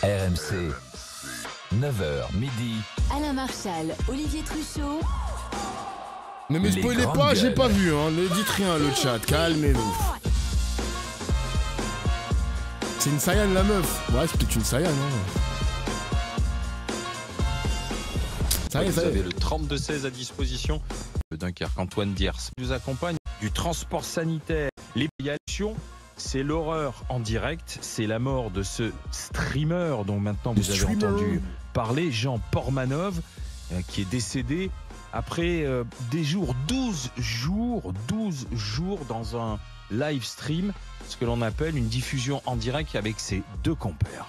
RMC, 9h midi. Alain Marchal, Olivier Truchot. Ne me spoilez pas, j'ai pas vu, hein. Ne dites rien le chat, calmez-vous. C'est une Saiyane la meuf. Ouais, c'est peut-être une Saiyane, hein. Ça y est, vous ça y est. avez le 32-16 à disposition. Dunkerque, Antoine Diers nous accompagne. Du transport sanitaire, les actions, c'est l'horreur en direct. C'est la mort de ce streamer dont maintenant vous avez entendu parler, Jean Portmanov, qui est décédé après des jours, 12 jours dans un live stream, ce que l'on appelle une diffusion en direct avec ses deux compères.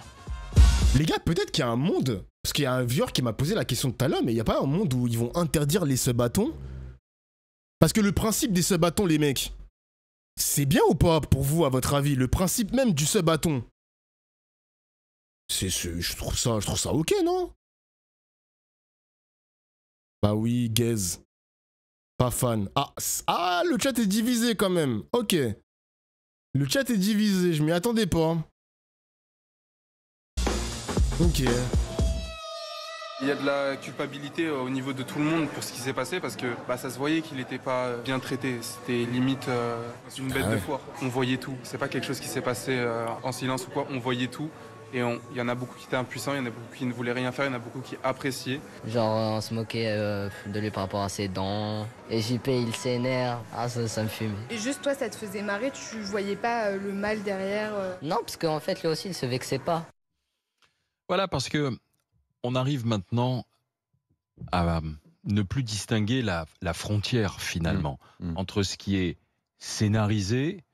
Les gars, peut-être qu'il y a un monde, parce qu'il y a un viewer qui m'a posé la question tout à l'heure, mais il n'y a pas un monde où ils vont interdire les sub-bâtons? Parce que le principe des sub-bâtons, les mecs, c'est bien ou pas pour vous, à votre avis? Le principe même du sub-bâton, je trouve ça ok, non? Bah oui, gaze. Pas fan. Ah, le chat est divisé quand même. Ok. Le chat est divisé, je m'y attendais pas. Ok. Il y a de la culpabilité au niveau de tout le monde pour ce qui s'est passé parce que ça se voyait qu'il n'était pas bien traité. C'était limite une bête de foire. On voyait tout. C'est pas quelque chose qui s'est passé en silence ou quoi. On voyait tout. Et il y en a beaucoup qui étaient impuissants, il y en a beaucoup qui ne voulaient rien faire, il y en a beaucoup qui appréciaient. Genre on se moquait de lui par rapport à ses dents. Et JP il s'énerve, ça me fume. Et juste toi ça te faisait marrer, tu voyais pas le mal derrière Non, parce qu'en fait lui aussi il se vexait pas. Voilà, parce que on arrive maintenant à ne plus distinguer la frontière finalement entre ce qui est scénarisé,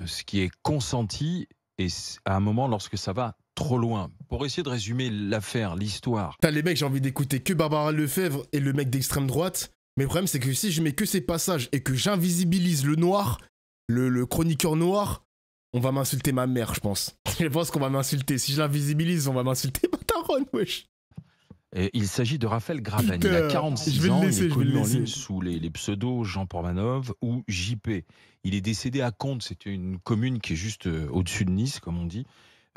ce qui est consenti et à un moment lorsque ça va trop loin. Pour essayer de résumer l'affaire, l'histoire. Putain les mecs, j'ai envie d'écouter que Barbara Lefebvre et le mec d'extrême droite. Mais le problème c'est que si je mets que ces passages et que j'invisibilise le noir, le chroniqueur noir, on va m'insulter ma mère, je pense. Je pense qu'on va m'insulter. Si je l'invisibilise, on va m'insulter ma daronne, wesh. Et il s'agit de Raphaël Graven. Putain, il a 46 ans, il est connu en ligne sous les pseudos Jean Portmanov ou JP. Il est décédé à Condes, c'est une commune qui est juste au-dessus de Nice, comme on dit,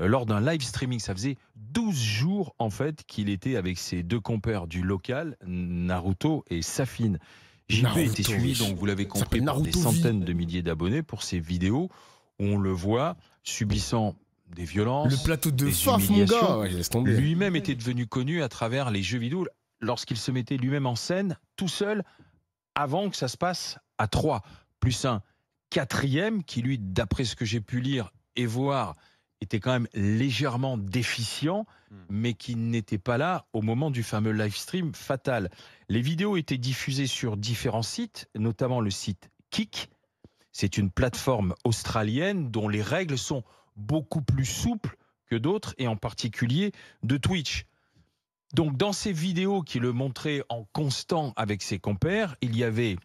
lors d'un live streaming. Ça faisait 12 jours, en fait, qu'il était avec ses deux compères du local, Naruto et Safine. JP était suivi, donc vous l'avez compris, par des centaines de milliers d'abonnés pour ses vidéos où on le voit subissant des violences, le plateau de des Faf, mon gars, ouais, laisse tomber. Lui-même était devenu connu à travers les jeux vidéo lorsqu'il se mettait lui-même en scène, tout seul, avant que ça se passe à 3, plus un quatrième qui, lui, d'après ce que j'ai pu lire et voir, était quand même légèrement déficient, mais qui n'était pas là au moment du fameux live stream fatal. Les vidéos étaient diffusées sur différents sites, notamment le site Kick. C'est une plateforme australienne dont les règles sont beaucoup plus souples que d'autres, et en particulier de Twitch. Donc dans ces vidéos qui le montraient en constant avec ses compères, il y avait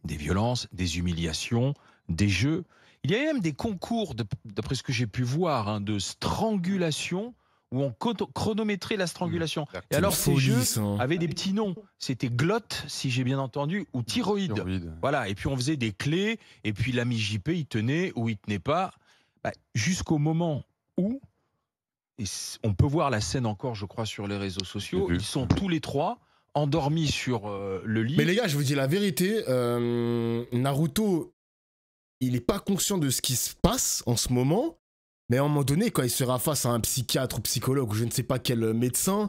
des violences, des humiliations, des jeux. Il y avait même des concours, d'après ce que j'ai pu voir, de strangulation, où on chronométrait la strangulation. Et alors ces jeux avaient des petits noms. C'était glotte, si j'ai bien entendu, ou thyroïde. Voilà, et puis on faisait des clés, et puis l'ami JP, il tenait ou il tenait pas. Jusqu'au moment où, et on peut voir la scène encore, je crois, sur les réseaux sociaux, ils sont tous les trois endormis sur le lit. Mais les gars, je vous dis la vérité, Naruto, il n'est pas conscient de ce qui se passe en ce moment, mais à un moment donné, quand il sera face à un psychiatre ou psychologue ou je ne sais pas quel médecin,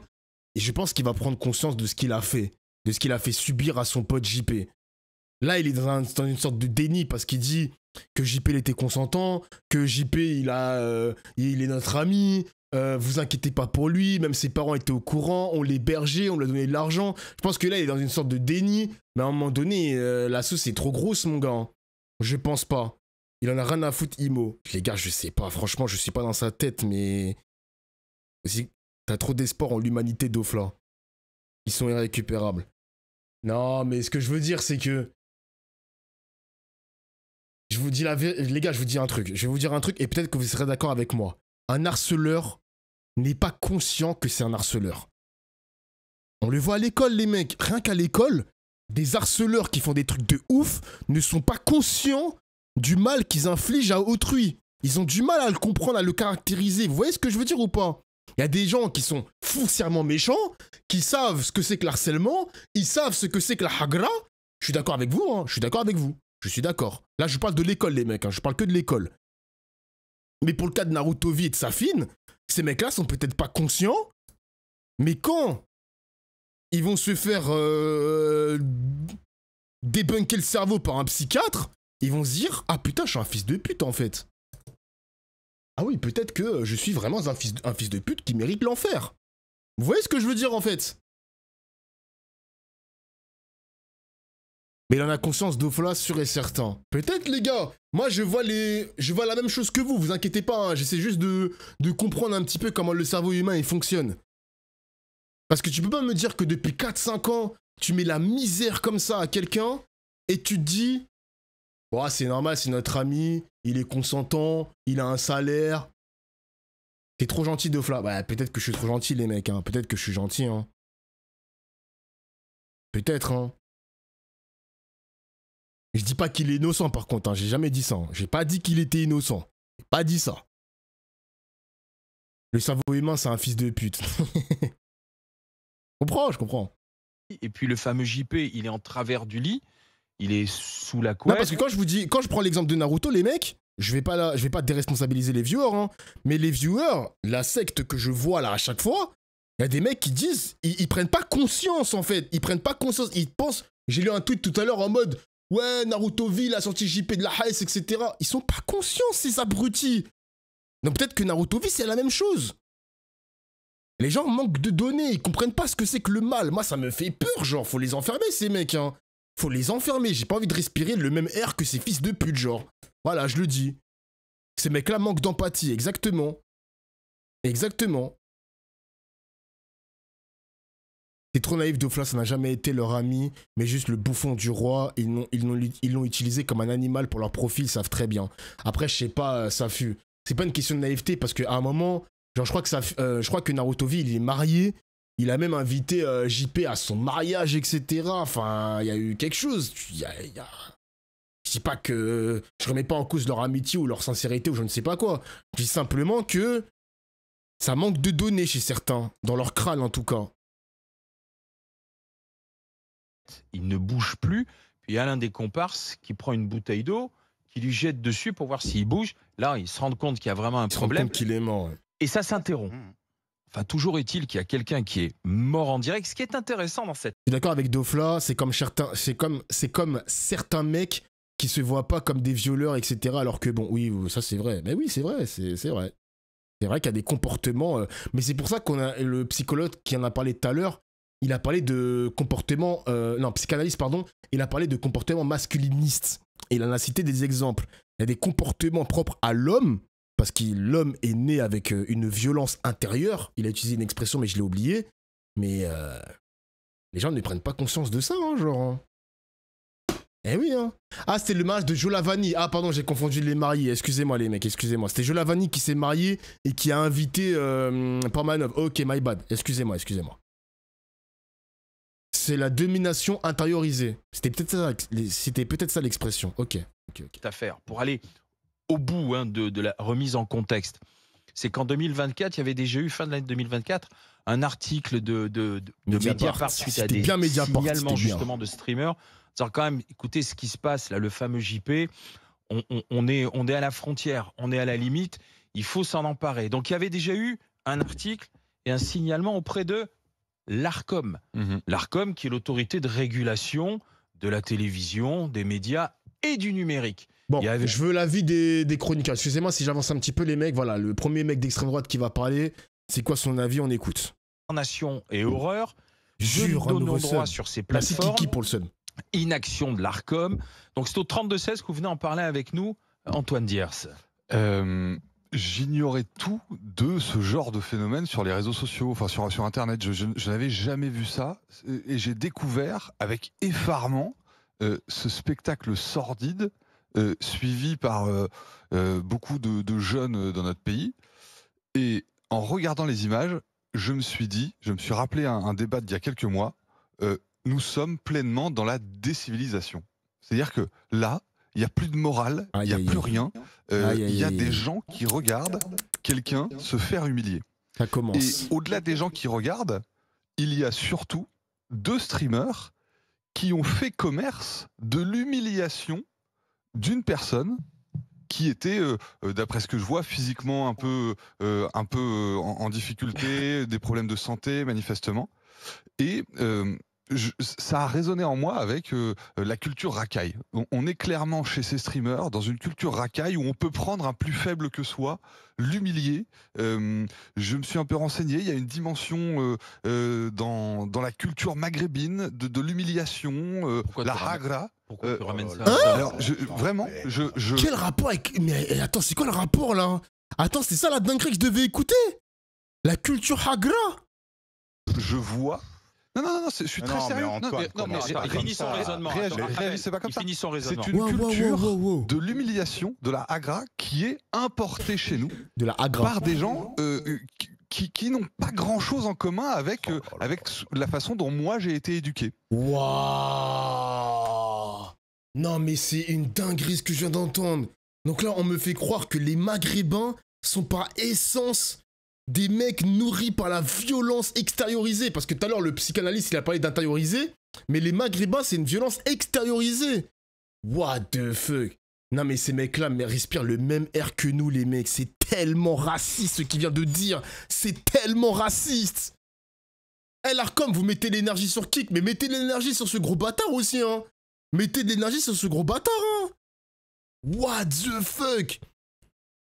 et je pense qu'il va prendre conscience de ce qu'il a fait, de ce qu'il a fait subir à son pote JP. Là, il est dans une sorte de déni parce qu'il dit que JP il était consentant, que JP il est notre ami, vous inquiétez pas pour lui, même ses parents étaient au courant, on l'hébergeait, on lui a donné de l'argent. Je pense que là il est dans une sorte de déni, mais à un moment donné, la sauce est trop grosse mon gars. Je pense pas. Il en a rien à foutre Imo. Les gars, je sais pas, franchement je suis pas dans sa tête, mais aussi t'as trop d'espoir en l'humanité d'Ofla. Ils sont irrécupérables. Non, mais ce que je veux dire c'est que je vous dis les gars, je vous dis un truc. Je vais vous dire un truc et peut-être que vous serez d'accord avec moi. Un harceleur n'est pas conscient que c'est un harceleur. On le voit à l'école, les mecs. Rien qu'à l'école, des harceleurs qui font des trucs de ouf ne sont pas conscients du mal qu'ils infligent à autrui. Ils ont du mal à le comprendre, à le caractériser. Vous voyez ce que je veux dire ou pas? Il y a des gens qui sont foncièrement méchants, qui savent ce que c'est que l'harcèlement, ils savent ce que c'est que la hagra. Je suis d'accord avec vous, hein, je suis d'accord avec vous. Je suis d'accord. Là, je parle de l'école, les mecs, hein, je parle que de l'école. Mais pour le cas de Naruto V et de Safin, ces mecs-là sont peut-être pas conscients, mais quand ils vont se faire débunker le cerveau par un psychiatre, ils vont se dire « Ah putain, je suis un fils de pute, en fait. » Ah oui, peut-être que je suis vraiment un fils de pute qui mérite l'enfer. Vous voyez ce que je veux dire, en fait? Mais il en a conscience d'Ofla, sûr et certain. Peut-être, les gars. Moi, je vois la même chose que vous. Vous inquiétez pas. Hein. J'essaie juste de comprendre un petit peu comment le cerveau humain il fonctionne. Parce que tu peux pas me dire que depuis 4-5 ans, tu mets la misère comme ça à quelqu'un et tu te dis oh, c'est normal, c'est notre ami, il est consentant, il a un salaire. T'es trop gentil, Dofla. Bah, peut-être que je suis trop gentil, les mecs. Hein. Peut-être que je suis gentil. Hein. Peut-être, hein. Je dis pas qu'il est innocent par contre, hein. J'ai jamais dit ça. Hein. J'ai pas dit qu'il était innocent. J'ai pas dit ça. Le cerveau humain, c'est un fils de pute. Je comprends. Et puis le fameux JP, il est en travers du lit, il est sous la couette. Non, parce que quand je prends l'exemple de Naruto, les mecs, je vais pas déresponsabiliser les viewers, hein, mais les viewers, la secte que je vois là à chaque fois, il y a des mecs qui disent, ils prennent pas conscience en fait, ils prennent pas conscience, ils pensent, j'ai lu un tweet tout à l'heure en mode, ouais, Naruto V, il a sorti JP de la Haes, etc. Ils sont pas conscients, ces abrutis. Donc peut-être que Naruto V, c'est la même chose. Les gens manquent de données, ils comprennent pas ce que c'est que le mal. Moi, ça me fait peur, genre, faut les enfermer, ces mecs, hein. Faut les enfermer, j'ai pas envie de respirer le même air que ces fils de pute, genre. Voilà, je le dis. Ces mecs-là manquent d'empathie, exactement. Exactement. C'est trop naïf, Dofla, ça n'a jamais été leur ami, mais juste le bouffon du roi. Ils l'ont utilisé comme un animal pour leur profit, ils savent très bien. Après, je sais pas, ça fut. C'est pas une question de naïveté, parce qu'à un moment, genre, je crois que Naruto V, il est marié. Il a même invité JP à son mariage, etc. Enfin, il y a eu quelque chose. Je dis pas que je remets pas en cause leur amitié ou leur sincérité ou je ne sais pas quoi. Je dis simplement que ça manque de données chez certains, dans leur crâne en tout cas. Il ne bouge plus. Puis il y a l'un des comparses qui prend une bouteille d'eau, qui lui jette dessus pour voir s'il bouge. Là, ils se rendent compte qu'il y a vraiment un problème. Ils se rendent compte qu'il est mort. Ouais. Et ça s'interrompt. Enfin, toujours est-il qu'il y a quelqu'un qui est mort en direct. Ce qui est intéressant dans cette... Je suis d'accord avec Dofla, c'est comme certains mecs qui se voient pas comme des violeurs, etc. Alors que bon, oui, ça c'est vrai. Mais oui, c'est vrai, c'est vrai. C'est vrai qu'il y a des comportements... mais c'est pour ça qu'on a le psychologue qui en a parlé tout à l'heure, il a parlé de comportements... non, psychanalyste, pardon. Il a parlé de comportements masculinistes. Et il en a cité des exemples. Il y a des comportements propres à l'homme, parce que l'homme est né avec une violence intérieure. Il a utilisé une expression, mais je l'ai oublié. Mais les gens ne prennent pas conscience de ça, hein, genre. Hein. Eh oui, hein. Ah, c'était le mariage de Jolavani. Ah, pardon, j'ai confondu les mariés. Excusez-moi, les mecs, excusez-moi. C'était Jolavani qui s'est marié et qui a invité Parmanov. Ok, my bad. Excusez-moi. C'est la domination intériorisée. C'était peut-être ça l'expression. Ok. Cette affaire, pour aller au bout de la remise en contexte, c'est qu'en 2024, il y avait déjà eu, fin de l'année 2024, un article de Mediapart suite à des signalements justement de streamers. C'est-à-dire quand même, écoutez ce qui se passe, là, le fameux JP, on est à la frontière, on est à la limite, il faut s'en emparer. Donc il y avait déjà eu un article et un signalement auprès de l'Arcom. L'Arcom qui est l'autorité de régulation de la télévision, des médias et du numérique. Bon, je veux l'avis des chroniqueurs. Excusez-moi si j'avance un petit peu, les mecs. Voilà, le premier mec d'extrême droite qui va parler, c'est quoi son avis? On écoute. Nation et horreur, je donne le droit sur ces plateformes. Kiki pour le seul. Inaction de l'Arcom. Donc c'est au 32-16 que vous venez en parler avec nous, Antoine Diers. J'ignorais tout de ce genre de phénomène sur les réseaux sociaux, enfin sur Internet. Je n'avais jamais vu ça et j'ai découvert avec effarement ce spectacle sordide suivi par beaucoup de jeunes dans notre pays. Et en regardant les images, je me suis rappelé un débat d'il y a quelques mois. Nous sommes pleinement dans la décivilisation. C'est-à-dire que là, il n'y a plus de morale, il n'y a plus rien. Il y a des gens qui regardent quelqu'un se faire humilier. Ça commence. Et au-delà des gens qui regardent, il y a surtout 2 streamers qui ont fait commerce de l'humiliation d'une personne qui était, d'après ce que je vois, physiquement un peu en difficulté, des problèmes de santé manifestement. Et ça a résonné en moi avec la culture racaille. On est clairement chez ces streamers dans une culture racaille où on peut prendre un plus faible que soi, l'humilier. Je me suis un peu renseigné, il y a une dimension dans la culture maghrébine de l'humiliation, la hagra. Pourquoi tu ramènes ça? Alors, vraiment, Quel rapport avec... Mais attends, c'est quoi le rapport là? Attends, c'est ça la dinguerie que je devais écouter? La culture hagra? je vois... Non, je suis très sérieux. Finis son raisonnement. C'est pas comme ça. Finis son raisonnement. C'est une culture de l'humiliation, de la hagra, qui est importée chez nous de la hagra par des gens qui n'ont pas grand-chose en commun avec la façon dont moi j'ai été éduqué. Waouh! Non mais c'est une dinguerie ce que je viens d'entendre. Donc là on me fait croire que les Maghrébins sont par essence des mecs nourris par la violence extériorisée. Parce que tout à l'heure le psychanalyste il a parlé d'intérioriser, mais les Maghrébins c'est une violence extériorisée. What the fuck? Non mais ces mecs là mais respirent le même air que nous les mecs. C'est tellement raciste ce qu'il vient de dire. C'est tellement raciste. Eh Larcom, vous mettez l'énergie sur Kick, mais mettez l'énergie sur ce gros bâtard aussi, hein. Mettez de l'énergie sur ce gros bâtard, hein. What the fuck?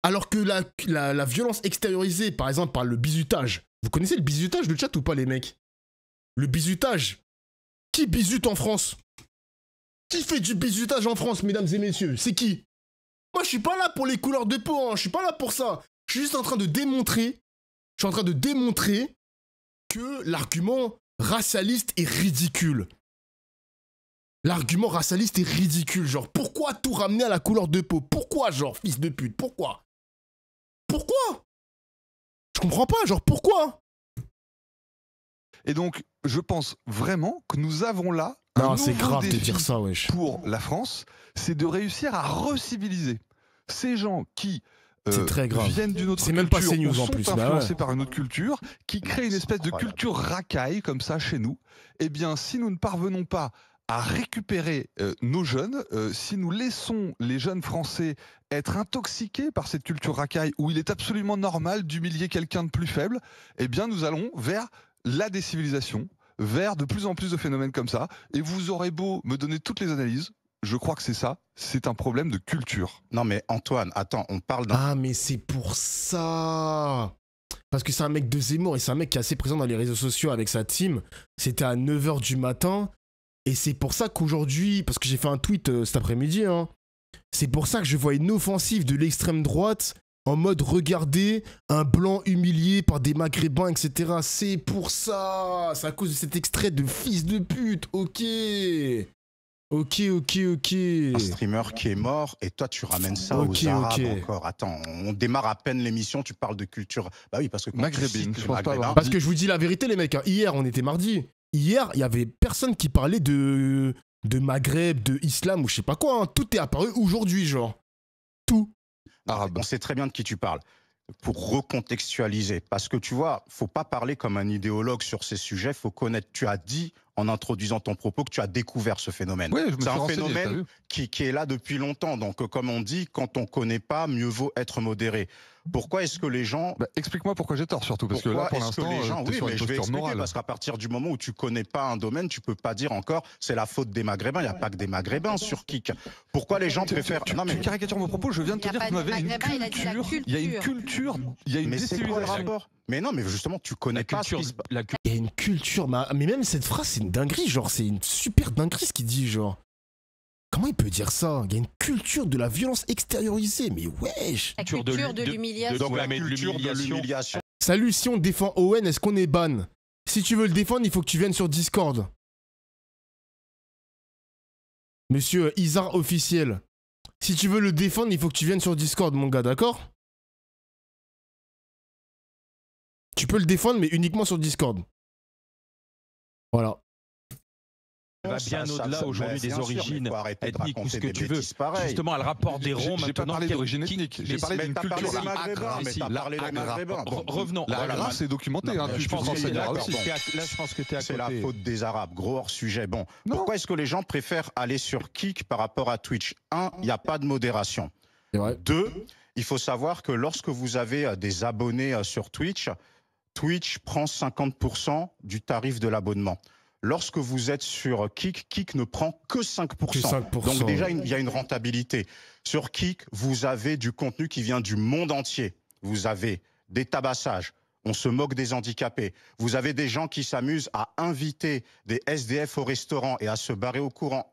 Alors que la violence extériorisée, par exemple, par le bizutage. Vous connaissez le bizutage de chat ou pas, les mecs? Le bizutage. Qui bizute en France? Qui fait du bizutage en France, mesdames et messieurs? C'est qui? Moi, je suis pas là pour les couleurs de peau, hein. Je suis pas là pour ça. Je suis juste en train de démontrer... que l'argument racialiste est ridicule. L'argument racialiste est ridicule, genre, pourquoi tout ramener à la couleur de peau? Pourquoi, genre, fils de pute? Pourquoi? Pourquoi? Je comprends pas, genre, pourquoi? Et donc, je pense vraiment que nous avons là un c'est nouveau grave de défi dire ça, wesh. pour la France, c'est de réussir à reciviliser ces gens qui c'est très grave. viennent d'une autre culture, même pas CNews en plus, sont influencés ouais. par une autre culture, qui créent une espèce de culture racaille comme ça chez nous. Eh bien, si nous ne parvenons pas à récupérer nos jeunes, si nous laissons les jeunes Français être intoxiqués par cette culture racaille où il est absolument normal d'humilier quelqu'un de plus faible, eh bien nous allons vers la décivilisation, vers de plus en plus de phénomènes comme ça. Et vous aurez beau me donner toutes les analyses, je crois que c'est ça, c'est un problème de culture. Non mais Antoine, attends, on parle d'un... Ah mais c'est pour ça. Parce que c'est un mec de Zemmour et c'est un mec qui est assez présent dans les réseaux sociaux avec sa team. C'était à 9 h du matin. Et c'est pour ça qu'aujourd'hui, parce que j'ai fait un tweet cet après-midi, hein, c'est pour ça que je vois une offensive de l'extrême droite en mode regardez un blanc humilié par des maghrébins, etc. C'est pour ça. C'est à cause de cet extrait de fils de pute. Ok. Un streamer qui est mort et toi tu ramènes ça aux Arabes encore. Attends, on démarre à peine l'émission, tu parles de culture. Bah oui, parce que maghrébine, je pense pas. Parce que je vous dis la vérité les mecs, hein. Hier on était mardi. Hier, il y avait personne qui parlait de Maghreb, de islam ou je sais pas quoi. Hein. Tout est apparu aujourd'hui, genre. Tout. Arabe. On sait très bien de qui tu parles. Pour recontextualiser. Parce que tu vois, faut pas parler comme un idéologue sur ces sujets, faut connaître. Tu as dit, en introduisant ton propos, que tu as découvert ce phénomène. Oui, c'est un phénomène qui est là depuis longtemps. Donc, comme on dit, quand on connaît pas, mieux vaut être modéré. Pourquoi est-ce que les gens... explique-moi pourquoi j'ai tort, surtout, parce que là, pour l'instant, les gens... Oui, mais je vais expliquer, morale. parce qu'à partir du moment où tu connais pas un domaine, tu peux pas dire encore, c'est la faute des Maghrébins, il n'y a pas que des Maghrébins sur Kik. Pourquoi les gens préfèrent... Tu caricatures mon propos, je viens de te dire que vous avez une culture, il y a une culture, il y a une décivilisation. Mais non, mais justement, tu connais pas il y a une culture, mais même cette phrase, c'est une dinguerie, genre, c'est une super dinguerie ce qu'il dit, genre. Comment il peut dire ça? Il y a une culture de la violence extériorisée, mais wesh. La culture de l'humiliation. Donc la culture de l'humiliation. Salut, si on défend Owen, est-ce qu'on est ban? Si tu veux le défendre, il faut que tu viennes sur Discord. Monsieur Isar officiel. Si tu veux le défendre, il faut que tu viennes sur Discord, mon gars, d'accord? Tu peux le défendre, mais uniquement sur Discord. Voilà. va bien au-delà aujourd'hui des origines ethniques ou ce que tu veux. Justement, elle rapporte des ronds maintenant. J'ai pas parlé d'origine ethnique, j'ai parlé d'une culture. Revenons. La Agra, c'est documenté. Je pense que tu es à côté. C'est la faute des Arabes. Gros hors sujet. Bon, pourquoi est-ce que les gens préfèrent aller sur Kik par rapport à Twitch? 1, il n'y a pas de modération. 2, il faut savoir que lorsque vous avez des abonnés sur Twitch, Twitch prend 50% du tarif de l'abonnement. Lorsque vous êtes sur Kik, Kik ne prend que 5%. Donc déjà, il y a une rentabilité. Sur Kik, vous avez du contenu qui vient du monde entier. Vous avez des tabassages. On se moque des handicapés. Vous avez des gens qui s'amusent à inviter des SDF au restaurant et à se barrer en courant.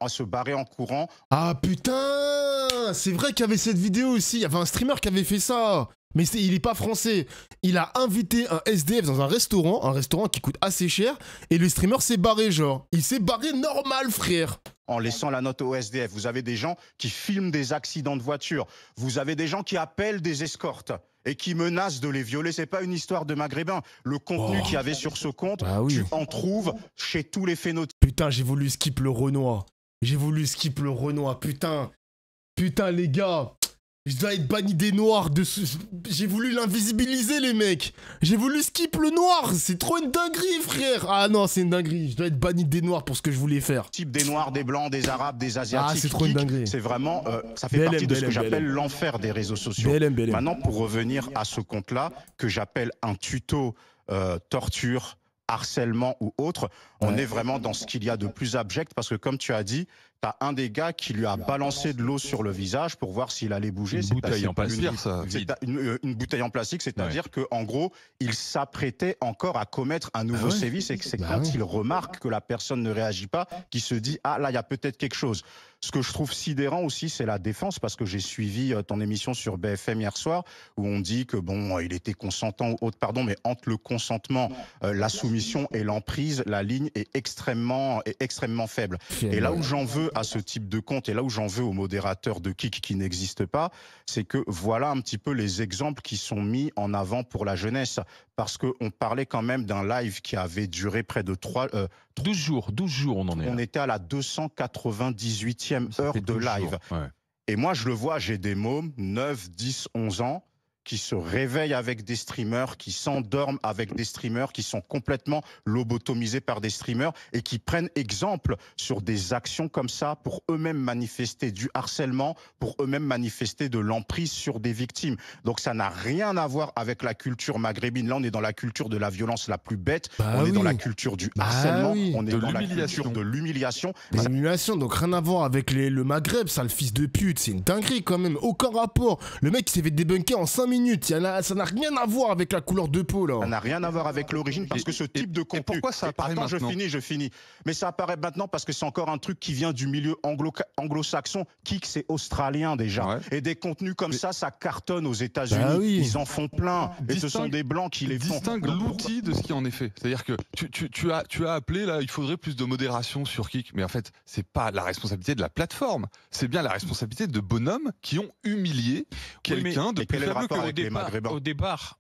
Ah putain, c'est vrai qu'il y avait cette vidéo aussi. Il y avait un streamer qui avait fait ça. Mais il est pas français. Il a invité un SDF dans un restaurant qui coûte assez cher, et le streamer s'est barré, genre. Il s'est barré normal, frère. En laissant la note au SDF. Vous avez des gens qui filment des accidents de voiture. Vous avez des gens qui appellent des escortes et qui menacent de les violer. C'est pas une histoire de Maghrébins. Le contenu qu'il y avait sur ce compte, tu en trouves chez tous les phénotypes. Putain, j'ai voulu skip le Renoir. Putain. Putain, les gars. Je dois être banni des noirs. J'ai voulu l'invisibiliser, les mecs. J'ai voulu skip le noir. C'est trop une dinguerie, frère. Ah non, c'est une dinguerie. Je dois être banni des noirs pour ce que je voulais faire. Type des noirs, des blancs, des arabes, des asiatiques. Ah, c'est trop une dinguerie. C'est vraiment... ça fait partie de ce que j'appelle l'enfer des réseaux sociaux. Maintenant, pour revenir à ce compte-là, que j'appelle un tuto torture, harcèlement ou autre, on est vraiment dans ce qu'il y a de plus abject, parce que comme tu as dit, t'as un des gars qui lui a balancé de l'eau sur le visage pour voir s'il allait bouger. Une bouteille en plastique, une bouteille en plastique, c'est-à-dire que en gros, il s'apprêtait encore à commettre un nouveau sévice, et c'est quand il remarque que la personne ne réagit pas, qu'il se dit « Ah, là, il y a peut-être quelque chose ». Ce que je trouve sidérant aussi, c'est la défense, parce que j'ai suivi ton émission sur BFM hier soir, où on dit que bon, il était consentant ou autre, pardon, mais entre le consentement, la soumission et l'emprise, la ligne est extrêmement faible. Et là où j'en veux à ce type de compte, et là où j'en veux aux modérateurs de Kik qui n'existent pas, c'est que voilà un petit peu les exemples qui sont mis en avant pour la jeunesse, parce qu'on parlait quand même d'un live qui avait duré près de 12 jours on en est là. On était à la 298e heure de live. Et moi, je le vois, j'ai des mômes, 9, 10, 11 ans, qui se réveillent avec des streamers, qui s'endorment avec des streamers, qui sont complètement lobotomisés par des streamers et qui prennent exemple sur des actions comme ça pour eux-mêmes manifester du harcèlement, pour eux-mêmes manifester de l'emprise sur des victimes. Donc ça n'a rien à voir avec la culture maghrébine. Là, on est dans la culture de la violence la plus bête, on est dans la culture du harcèlement, on est dans la culture de l'humiliation. L'humiliation, donc rien à voir avec le Maghreb, ça, le fils de pute, c'est une dinguerie quand même, aucun rapport. Le mec, il s'est fait débunker en 5 minutes, ça n'a rien à voir avec la couleur de peau, là. Ça n'a rien à voir avec l'origine, parce que ce type de contenu... Et pourquoi ça apparaît maintenant ? Je finis. Mais ça apparaît maintenant parce que c'est encore un truc qui vient du milieu anglo-saxon. Kik, c'est australien déjà. Et des contenus comme ça cartonne aux États-Unis. Ils en font plein. Et ce sont des blancs qui les font. Distingue l'outil de ce qui en est fait. C'est-à-dire que tu as appelé, là, il faudrait plus de modération sur Kik. Mais en fait, c'est pas la responsabilité de la plateforme. C'est bien la responsabilité de bonhommes qui ont humilié quelqu'un de plus faible que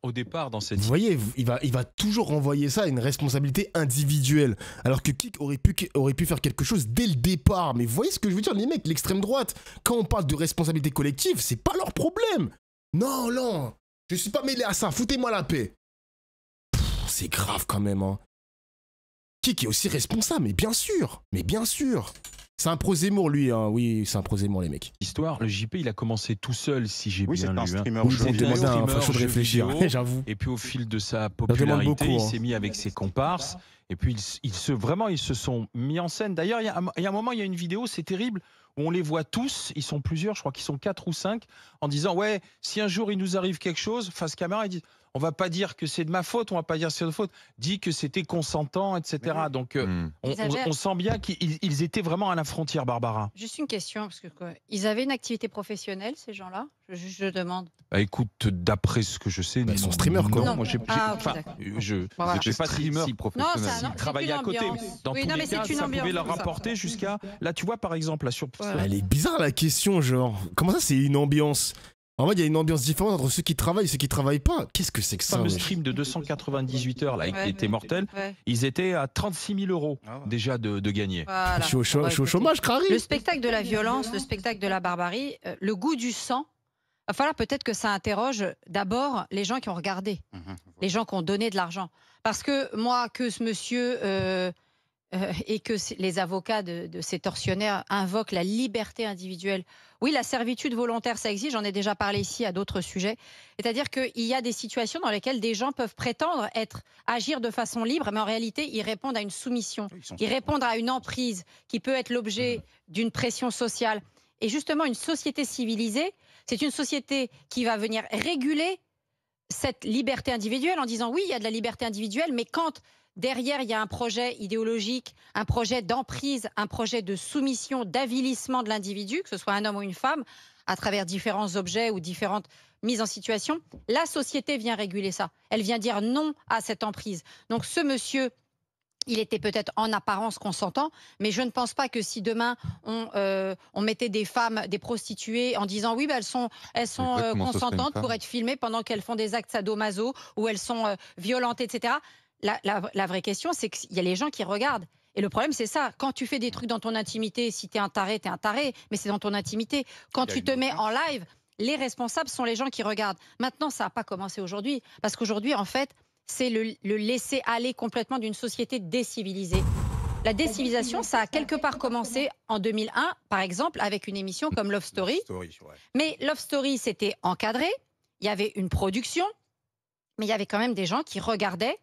au départ, dans cette... Vous voyez, il va toujours renvoyer ça à une responsabilité individuelle. Alors que Kik aurait pu faire quelque chose dès le départ. Mais vous voyez ce que je veux dire, les mecs, l'extrême droite, quand on parle de responsabilité collective, c'est pas leur problème. Non, je suis pas mêlé à ça, foutez-moi la paix. C'est grave quand même, hein. Kik est aussi responsable, mais bien sûr. C'est un pro-Zemmour, lui, hein. Oui, c'est un pro-Zemmour, les mecs. L'histoire, le JP, il a commencé tout seul, si j'ai bien lu. Oui, c'est un streamer. C'était un streamer de réfléchir, j'avoue. Et puis au fil de sa popularité, il s'est mis avec ses comparses. Et puis ils se sont mis en scène. D'ailleurs, il y a un moment, il y a une vidéo, c'est terrible, où on les voit tous, ils sont plusieurs, je crois qu'ils sont 4 ou 5, en disant « Ouais, si un jour il nous arrive quelque chose, face caméra, ils disent « On va pas dire que c'est de ma faute, on va pas dire que c'est de faute, dis que c'était consentant, etc. » Donc on sent bien qu'ils étaient vraiment à la frontière, Barbara. Juste une question, parce que ils avaient une activité professionnelle, ces gens-là ? Je demande. Bah, écoute, d'après ce que je sais, ils sont streamers, quoi. Non, moi j'ai pas streamer professionnel. Ils travaillaient à côté. Dans tous les cas, ça pouvait leur rapporter jusqu'à... Là, tu vois, par exemple, là, sur... Elle est bizarre, la question, genre. Comment ça, c'est une ambiance ? En fait, il y a une ambiance différente entre ceux qui travaillent et ceux qui travaillent pas. Qu'est-ce que c'est que ça? Le stream de 298 heures, là, qui était mortel, ils étaient à 36 000 € déjà de gagner. Voilà. Je suis au chômage, Crary. Le spectacle de la violence, le spectacle de la barbarie, le goût du sang, il va falloir peut-être que ça interroge d'abord les gens qui ont regardé, les gens qui ont donné de l'argent. Parce que moi, que ce monsieur et que les avocats de ces tortionnaires invoquent la liberté individuelle. Oui, la servitude volontaire, ça existe, j'en ai déjà parlé ici à d'autres sujets. C'est-à-dire qu'il y a des situations dans lesquelles des gens peuvent prétendre agir de façon libre, mais en réalité, ils répondent à une soumission, ils répondent à une emprise qui peut être l'objet d'une pression sociale. Et justement, une société civilisée, c'est une société qui va venir réguler cette liberté individuelle en disant oui, il y a de la liberté individuelle, mais quand derrière, il y a un projet idéologique, un projet d'emprise, un projet de soumission, d'avilissement de l'individu, que ce soit un homme ou une femme, à travers différents objets ou différentes mises en situation, la société vient réguler ça. Elle vient dire non à cette emprise. Donc ce monsieur, il était peut-être en apparence consentant, mais je ne pense pas que si demain on mettait des femmes, des prostituées, en disant oui, bah, elles sont consentantes pour être filmées pendant qu'elles font des actes sadomaso ou elles sont violentées, etc. La vraie question, c'est qu'il y a les gens qui regardent. Et le problème, c'est ça. Quand tu fais des trucs dans ton intimité, si t'es un taré, mais c'est dans ton intimité. Quand tu te mets en live, les responsables sont les gens qui regardent. Maintenant, ça n'a pas commencé aujourd'hui. Parce qu'aujourd'hui, en fait, c'est le laisser aller complètement d'une société décivilisée. La décivilisation, ça a quelque part commencé en 2001, par exemple, avec une émission comme Love Story. Mais Love Story, c'était encadré. Il y avait une production. Mais il y avait quand même des gens qui regardaient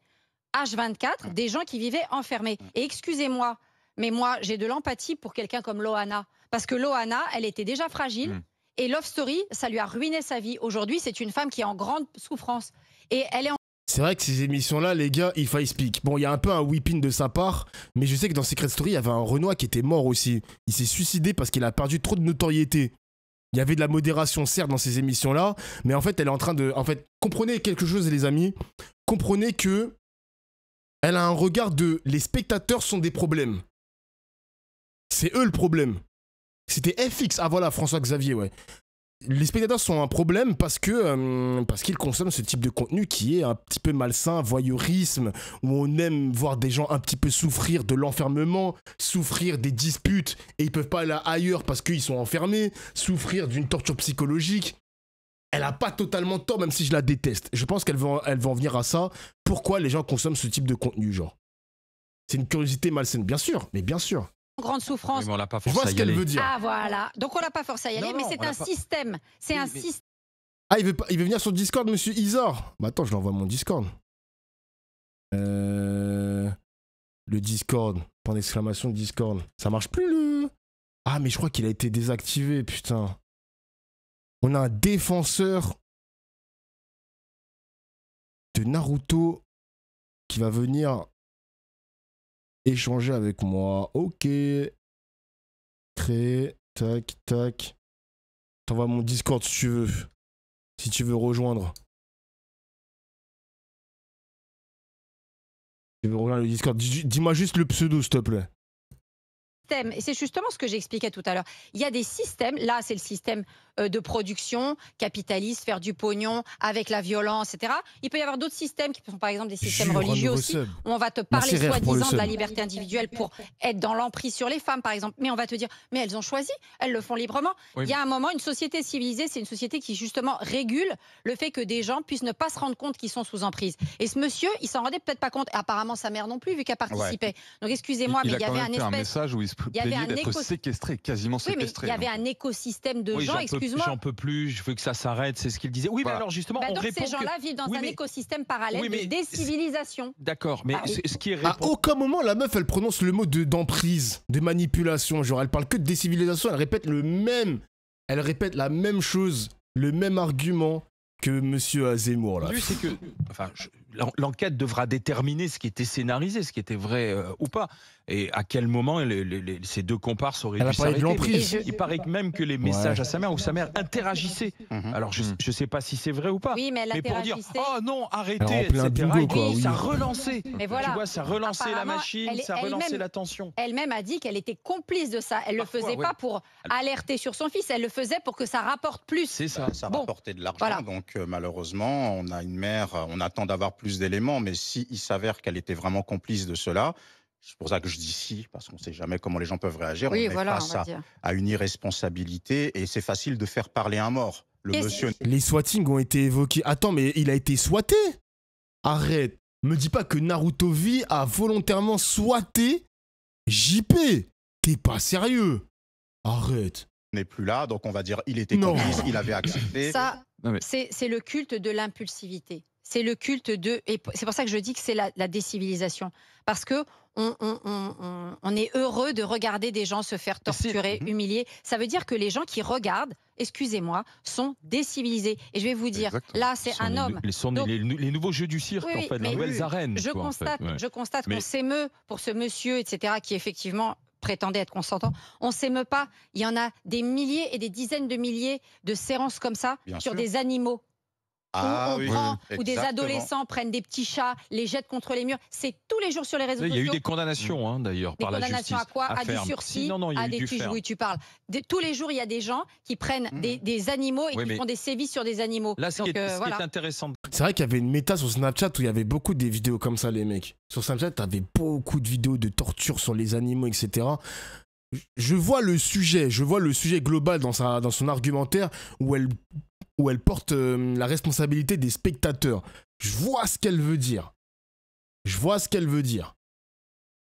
H24, des gens qui vivaient enfermés. Et excusez-moi, mais moi, j'ai de l'empathie pour quelqu'un comme Loana. Parce que Loana, elle était déjà fragile. Et Love Story, ça lui a ruiné sa vie. Aujourd'hui, c'est une femme qui est en grande souffrance. Et elle est en... C'est vrai que ces émissions-là, les gars, il faut speak. Bon, il y a un peu un whipping de sa part, mais je sais que dans Secret Story, il y avait un Renoir qui était mort aussi. Il s'est suicidé parce qu'il a perdu trop de notoriété. Il y avait de la modération, certes, dans ces émissions-là, mais en fait, elle est en train de... En fait, comprenez quelque chose, les amis. Comprenez que elle a un regard de... Les spectateurs sont des problèmes. C'est eux le problème. C'était FX. Ah voilà, François Xavier, ouais. Les spectateurs sont un problème parce qu'ils consomment ce type de contenu qui est un petit peu malsain, voyeurisme, où on aime voir des gens un petit peu souffrir de l'enfermement, souffrir des disputes et ils peuvent pas aller ailleurs parce qu'ils sont enfermés, souffrir d'une torture psychologique. Elle a pas totalement tort, même si je la déteste. Je pense qu'elle va en venir à ça. Pourquoi les gens consomment ce type de contenu, genre? C'est une curiosité malsaine, bien sûr, mais bien sûr. Grande souffrance. Oui, mais on l'a pas Je forcé vois ce qu'elle veut dire. Ah voilà, donc on l'a pas forcé à y aller, mais c'est un système. C'est un système. Ah, il veut venir sur Discord, monsieur Isor. Bah attends, je l'envoie mon Discord. Le Discord, point d'exclamation Discord. Ça marche plus le... Ah mais je crois qu'il a été désactivé, putain. On a un défenseur de Naruto qui va venir échanger avec moi. Ok. Créer. Tac, tac. T'envoies mon Discord si tu veux. Si tu veux rejoindre. Tu veux rejoindre le Discord. Dis-moi juste le pseudo, s'il te plaît. Et c'est justement ce que j'expliquais tout à l'heure. Il y a des systèmes, là c'est le système de production capitaliste, faire du pognon avec la violence, etc. Il peut y avoir d'autres systèmes qui sont par exemple des systèmes religieux aussi, où on va te parler soi-disant de la liberté individuelle pour être dans l'emprise sur les femmes par exemple. Mais on va te dire, mais elles ont choisi, elles le font librement. Oui. Il y a un moment, une société civilisée, c'est une société qui justement régule le fait que des gens puissent ne pas se rendre compte qu'ils sont sous emprise. Et ce monsieur, il s'en rendait peut-être pas compte, et apparemment sa mère non plus, vu qu'elle participait. Ouais. Donc excusez-moi, mais il y avait un message où il se plaignait d'être séquestré, quasiment séquestré. Mais il y avait un écosystème de gens, excuse-moi. J'en peux plus, je veux que ça s'arrête, c'est ce qu'il disait. Oui, mais alors justement, on donc répond ces gens-là vivent dans un écosystème parallèle de décivilisation. D'accord, mais ce qui est à aucun moment la meuf elle prononce le mot d'emprise, de manipulation. Genre elle parle que de décivilisation, elle répète la même chose, le même argument que monsieur Zemmour là. C'est que, enfin, l'enquête devra déterminer ce qui était scénarisé, ce qui était vrai ou pas. Et à quel moment ces deux comparses auraient dû s'arrêter. Il paraît même que les messages à sa mère, où sa mère interagissait. Alors je ne sais pas si c'est vrai ou pas. Oui, mais elle pour dire oh non, arrêtez, etc. Bingo, quoi, ça relançait. Mais voilà. Tu vois, ça relançait la machine, ça relançait la tension. Elle-même a dit qu'elle était complice de ça. Elle ne le faisait pas pour alerter sur son fils, elle le faisait pour que ça rapporte plus. C'est ça. Ça rapportait de l'argent. Donc malheureusement, on a une mère, on attend d'avoir plus d'éléments, mais s'il s'avère qu'elle était vraiment complice de cela, c'est pour ça que je dis si, parce qu'on ne sait jamais comment les gens peuvent réagir. Oui, on est face à une irresponsabilité et c'est facile de faire parler un mort. Les swatting ont été évoqués. Attends, mais il a été swatté? Arrête. Me dis pas que Naruto V a volontairement swatté JP. T'es pas sérieux? Arrête. N'est plus là, donc on va dire il était complice, il avait accepté. Ça, c'est le culte de l'impulsivité. C'est le culte de... Et c'est pour ça que je dis que c'est la décivilisation. Parce que on est heureux de regarder des gens se faire torturer, humilier. Ça veut dire que les gens qui regardent, excusez-moi, sont décivilisés. Et je vais vous dire, là, c'est un homme. Les nouveaux jeux du cirque, en fait, les nouvelles arènes. Je constate qu'on s'émeut pour ce monsieur, etc., qui effectivement prétendait être consentant. On ne s'émeut pas. Il y en a des milliers et des dizaines de milliers de séances comme ça sur des animaux. Où des adolescents prennent des petits chats, les jettent contre les murs. C'est tous les jours sur les réseaux sociaux. Il y a eu des condamnations, d'ailleurs, par la justice. Des condamnations à quoi? À du sursis, à des tuches. Oui, tu parles. Tous les jours, il y a des gens qui prennent des animaux et qui font des sévices sur des animaux. Là, ce qui est intéressant. C'est vrai qu'il y avait une méta sur Snapchat où il y avait beaucoup des vidéos comme ça, les mecs. Sur Snapchat, tu avais beaucoup de vidéos de torture sur les animaux, etc. Je vois le sujet global dans son argumentaire où elle porte la responsabilité des spectateurs. Je vois ce qu'elle veut dire.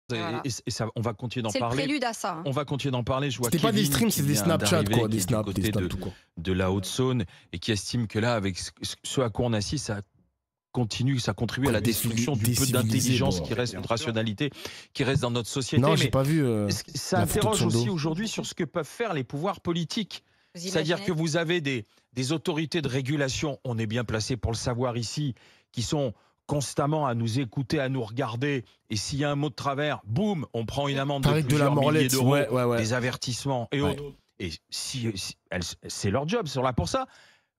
Voilà. Et ça, on va continuer d'en parler. C'est le prélude à ça. On va continuer d'en parler. Je vois C'était pas des streams, c'est des Snapchat, quoi. Des snaps, tout quoi. De la Haute-Saône et qui estime que là, avec ce à quoi on assiste, ça contribue à la destruction du peu d'intelligence qui reste, de rationalité qui reste dans notre société. Non, j'ai pas vu. Ça interroge aussi aujourd'hui sur ce que peuvent faire les pouvoirs politiques. C'est-à-dire que vous avez des autorités de régulation, on est bien placé pour le savoir ici, qui sont constamment à nous écouter, à nous regarder, et s'il y a un mot de travers, boum, on prend une amende de plusieurs milliers d'euros, des avertissements et autres. Et c'est leur job, ils sont là pour ça.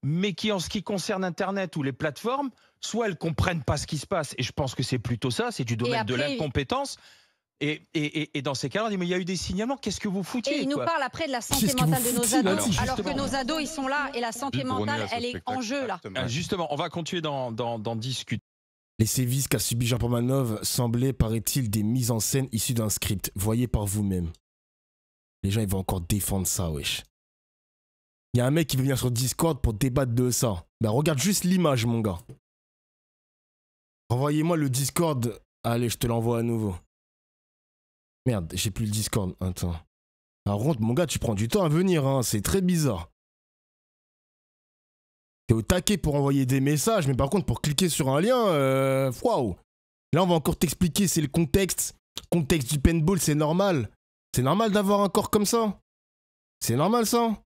Mais qui, en ce qui concerne Internet ou les plateformes, soit elles comprennent pas ce qui se passe, et je pense que c'est plutôt ça, c'est du domaine de l'incompétence. Et dans ces cas-là, on dit mais il y a eu des signalements, qu'est-ce que vous foutiez? Et ils nous parlent après de la santé mentale de nos ados, alors que nos ados, ils sont là, et la santé mentale, elle est en jeu, là. Justement, on va continuer d'en discuter. Les sévices qu'a subi Jean Romanov semblaient, paraît-il, des mises en scène issues d'un script. Voyez par vous-même. Les gens, ils vont encore défendre ça, wesh. Il y a un mec qui veut venir sur Discord pour débattre de ça. Ben, regarde juste l'image, mon gars. Envoyez-moi le Discord. Allez, je te l'envoie à nouveau. Merde, j'ai plus le Discord. Attends. Par contre, mon gars, tu prends du temps à venir, hein. C'est très bizarre. T'es au taquet pour envoyer des messages, mais par contre, pour cliquer sur un lien, waouh. Là, on va encore t'expliquer, c'est le contexte. Contexte du paintball, c'est normal. C'est normal d'avoir un corps comme ça. C'est normal, ça.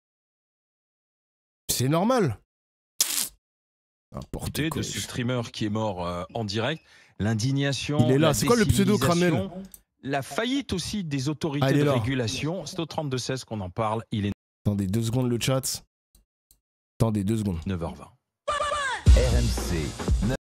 C'est normal. N'importe quoi. De ce streamer qui est mort en direct, l'indignation. Il est là, c'est quoi le pseudo Kramel? La faillite aussi des autorités de régulation. C'est au 32-16 qu'on en parle. Il est... Attendez 2 secondes le chat. Attendez 2 secondes. 9h20. RMC.